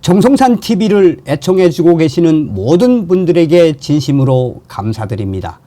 정성산 TV를 애청해주고 계시는 모든 분들에게 진심으로 감사드립니다.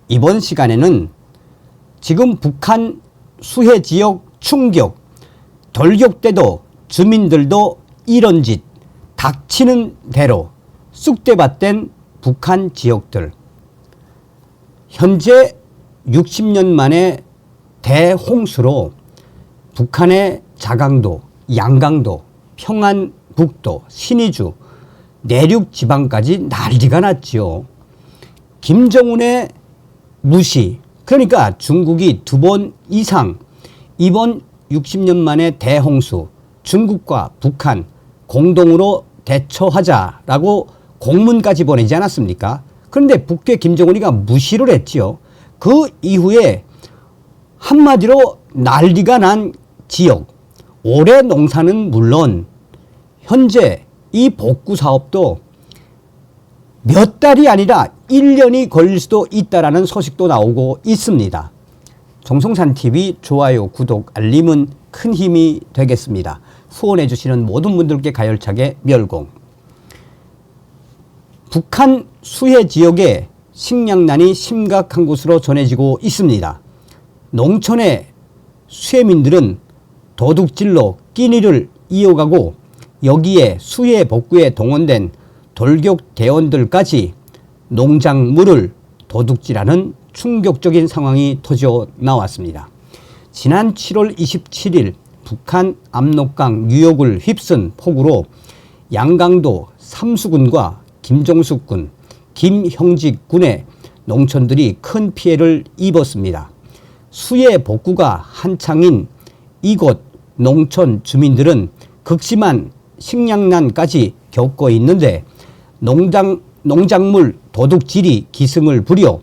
이번 시간에는 지금 북한 수해 지역 충격, 돌격대도 주민들도 이런 짓, 닥치는 대로 쑥대밭된 북한 지역들. 현재 60년 만에 대홍수로 북한의 자강도, 양강도, 평안북도, 신의주, 내륙 지방까지 난리가 났지요. 김정은의 무시, 그러니까 중국이 2번 이상 이번 60년 만에 대홍수 중국과 북한 공동으로 대처하자라고 공문까지 보내지 않았습니까? 그런데 북괴 김정은이가 무시를 했지요. 그 이후에 한마디로 난리가 난 지역, 올해 농사는 물론 현재 이 복구 사업도 몇 달이 아니라 1년이 걸릴 수도 있다라는 소식도 나오고 있습니다. 정성산TV 좋아요, 구독, 알림은 큰 힘이 되겠습니다. 후원해 주시는 모든 분들께 가열차게 멸공. 북한 수해 지역에 식량난이 심각한 곳으로 전해지고 있습니다. 농촌의 수해민들은 도둑질로 끼니를 이어가고 여기에 수해 복구에 동원된 돌격 대원들까지 농작물을 도둑질하는 충격적인 상황이 터져 나왔습니다. 지난 7월 27일 북한 압록강 뉴욕을 휩쓴 폭우로 양강도 삼수군과 김종숙군, 김형직군의 농촌들이 큰 피해를 입었습니다. 수해 복구가 한창인 이곳 농촌 주민들은 극심한 식량난까지 겪고 있는데 농작물 도둑질이 기승을 부려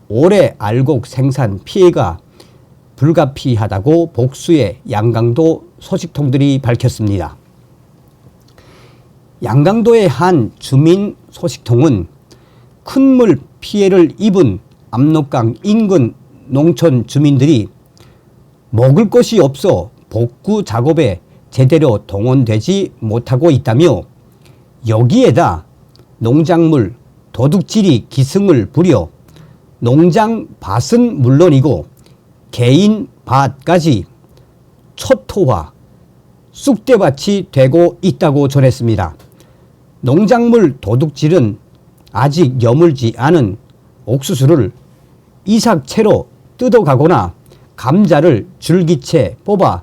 올해 알곡 생산 피해가 불가피하다고 복수의 양강도 소식통들이 밝혔습니다. 양강도의 한 주민 소식통은 큰 물 피해를 입은 압록강 인근 농촌 주민들이 먹을 것이 없어 복구 작업에 제대로 동원되지 못하고 있다며 여기에다 농작물 도둑질이 기승을 부려 농장 밭은 물론이고 개인 밭까지 초토화, 쑥대밭이 되고 있다고 전했습니다. 농작물 도둑질은 아직 여물지 않은 옥수수를 이삭채로 뜯어가거나 감자를 줄기채 뽑아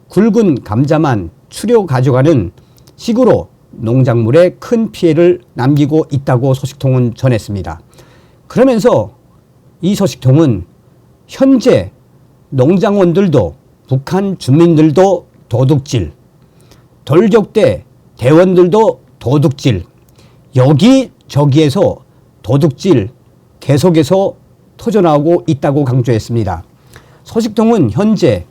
굵은 감자만 추려 가져가는 식으로 농작물에 큰 피해를 남기고 있다고 소식통은 전했습니다. 그러면서 이 소식통은 현재 농장원들도 북한 주민들도 도둑질, 돌격대 대원들도 도둑질, 여기저기에서 도둑질 계속해서 터져나오고 있다고 강조했습니다. 소식통은 현재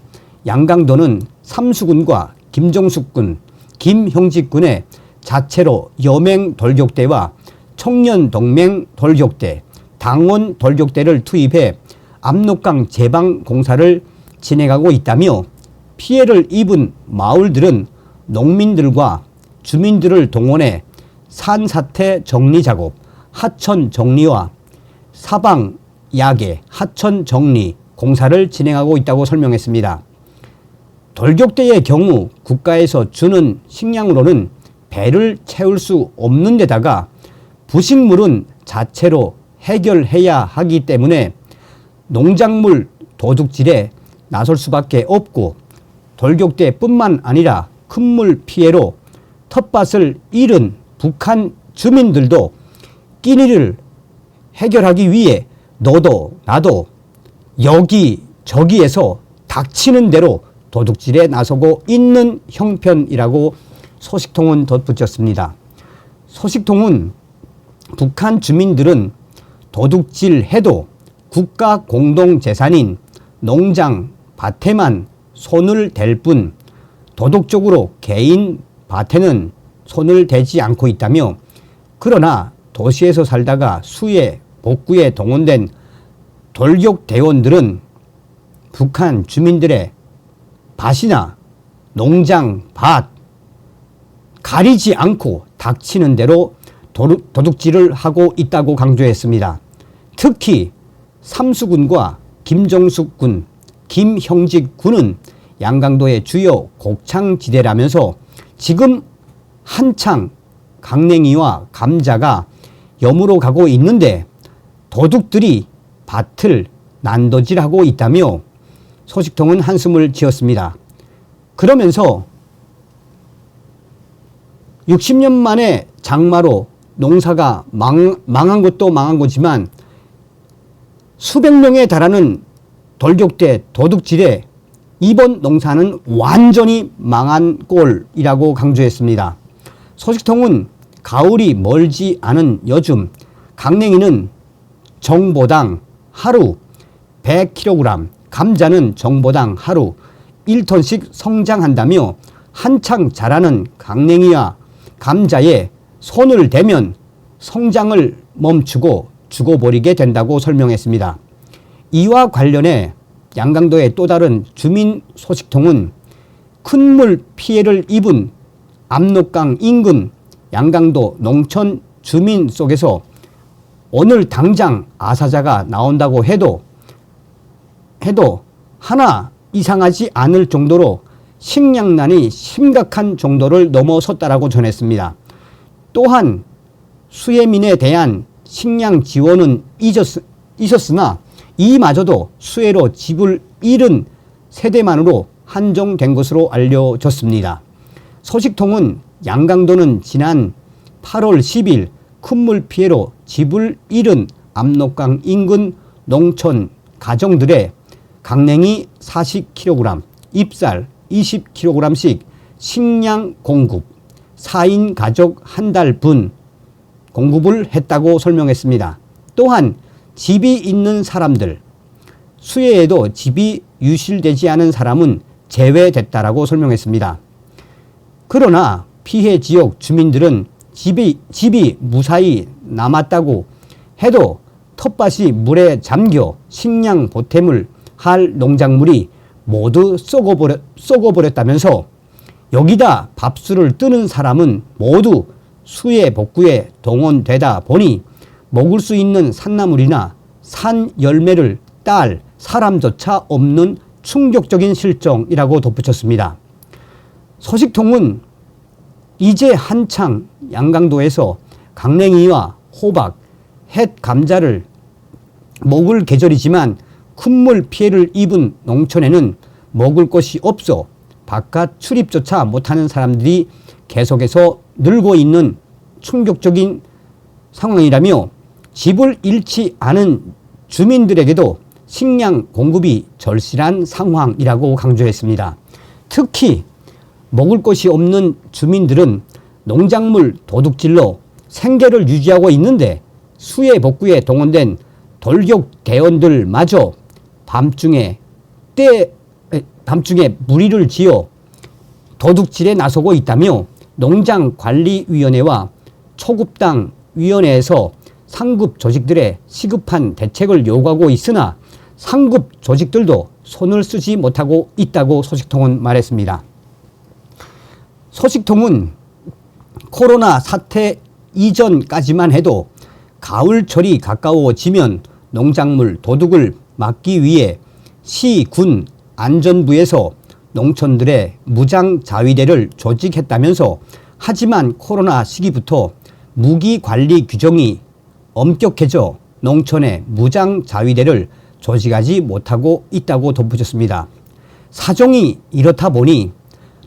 양강도는 삼수군과 김종숙군, 김형직군의 자체로 여맹 돌격대와 청년동맹 돌격대, 당원 돌격대를 투입해 압록강 제방 공사를 진행하고 있다며 피해를 입은 마을들은 농민들과 주민들을 동원해 산사태 정리 작업, 하천 정리와 사방 야계, 하천 정리 공사를 진행하고 있다고 설명했습니다. 돌격대의 경우 국가에서 주는 식량으로는 배를 채울 수 없는 데다가 부식물은 자체로 해결해야 하기 때문에 농작물 도둑질에 나설 수밖에 없고 돌격대뿐만 아니라 큰 물 피해로 텃밭을 잃은 북한 주민들도 끼니를 해결하기 위해 너도 나도 여기저기에서 닥치는 대로 도둑질에 나서고 있는 형편이라고 소식통은 덧붙였습니다. 소식통은 북한 주민들은 도둑질해도 국가 공동재산인 농장 밭에만 손을 댈 뿐 도덕적으로 개인 밭에는 손을 대지 않고 있다며 그러나 도시에서 살다가 수해 복구에 동원된 돌격 대원들은 북한 주민들의 밭이나 농장, 밭 가리지 않고 닥치는 대로 도둑질을 하고 있다고 강조했습니다. 특히 삼수군과 김정숙 군, 김형직 군은 양강도의 주요 곡창지대라면서 지금 한창 강냉이와 감자가 여물어 가고 있는데 도둑들이 밭을 난도질하고 있다며 소식통은 한숨을 지었습니다. 그러면서 60년 만에 장마로 농사가 망한 것도 망한 거지만 수백 명에 달하는 돌격대 도둑질에 이번 농사는 완전히 망한 꼴이라고 강조했습니다. 소식통은 가을이 멀지 않은 요즘 강냉이는 정보당 하루 100kg, 감자는 정보당 하루 1톤씩 성장한다며 한창 자라는 강냉이와 감자에 손을 대면 성장을 멈추고 죽어버리게 된다고 설명했습니다. 이와 관련해 양강도의 또 다른 주민 소식통은 큰 물 피해를 입은 압록강 인근 양강도 농촌 주민 속에서 오늘 당장 아사자가 나온다고 해도 하나 이상하지 않을 정도로 식량난이 심각한 정도를 넘어섰다라고 전했습니다. 또한 수해민에 대한 식량 지원은 있었으나 이마저도 수해로 집을 잃은 세대만으로 한정된 것으로 알려졌습니다. 소식통은 양강도는 지난 8월 10일 큰물 피해로 집을 잃은 압록강 인근 농촌 가정들의 강냉이 40kg, 잎쌀 20kg씩 식량 공급, 4인 가족 한 달 분 공급을 했다고 설명했습니다. 또한 집이 있는 사람들, 수해에도 집이 유실되지 않은 사람은 제외됐다라고 설명했습니다. 그러나 피해 지역 주민들은 집이 무사히 남았다고 해도 텃밭이 물에 잠겨 식량 보탬을 할 농작물이 모두 썩어버렸다면서 여기다 밥술을 뜨는 사람은 모두 수해 복구에 동원되다 보니 먹을 수 있는 산나물이나 산 열매를 딸 사람조차 없는 충격적인 실정이라고 덧붙였습니다. 소식통은 이제 한창 양강도에서 강냉이와 호박, 햇 감자를 먹을 계절이지만 큰물 피해를 입은 농촌에는 먹을 것이 없어 바깥 출입조차 못하는 사람들이 계속해서 늘고 있는 충격적인 상황이라며 집을 잃지 않은 주민들에게도 식량 공급이 절실한 상황이라고 강조했습니다. 특히 먹을 것이 없는 주민들은 농작물 도둑질로 생계를 유지하고 있는데 수해 복구에 동원된 돌격 대원들마저 밤중에 무리를 지어 도둑질에 나서고 있다며 농장관리위원회와 초급당 위원회에서 상급 조직들의 시급한 대책을 요구하고 있으나 상급 조직들도 손을 쓰지 못하고 있다고 소식통은 말했습니다. 소식통은 코로나 사태 이전까지만 해도 가을철이 가까워지면 농작물 도둑을 막기 위해 시, 군, 안전부에서 농촌들의 무장자위대를 조직했다면서 하지만 코로나 시기부터 무기관리 규정이 엄격해져 농촌의 무장자위대를 조직하지 못하고 있다고 덧붙였습니다. 사정이 이렇다 보니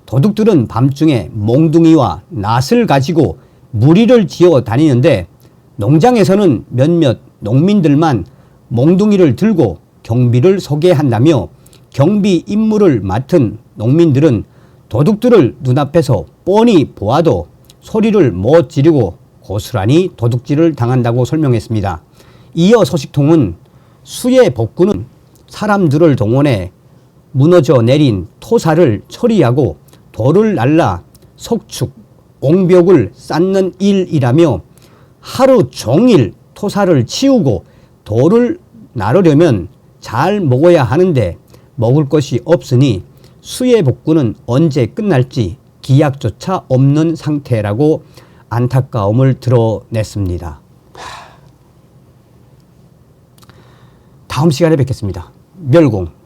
도둑들은 밤중에 몽둥이와 낫을 가지고 무리를 지어 다니는데 농장에서는 몇몇 농민들만 몽둥이를 들고 경비를 서게 한다며 경비 임무를 맡은 농민들은 도둑들을 눈앞에서 뻔히 보아도 소리를 못 지르고 고스란히 도둑질을 당한다고 설명했습니다. 이어 소식통은 수해 복구는 사람들을 동원해 무너져 내린 토사를 처리하고 돌을 날라 석축, 옹벽을 쌓는 일이라며 하루 종일 토사를 치우고 돌을 나르려면 잘 먹어야 하는데 먹을 것이 없으니 수해 복구는 언제 끝날지 기약조차 없는 상태라고 안타까움을 드러냈습니다. 다음 시간에 뵙겠습니다. 멸공.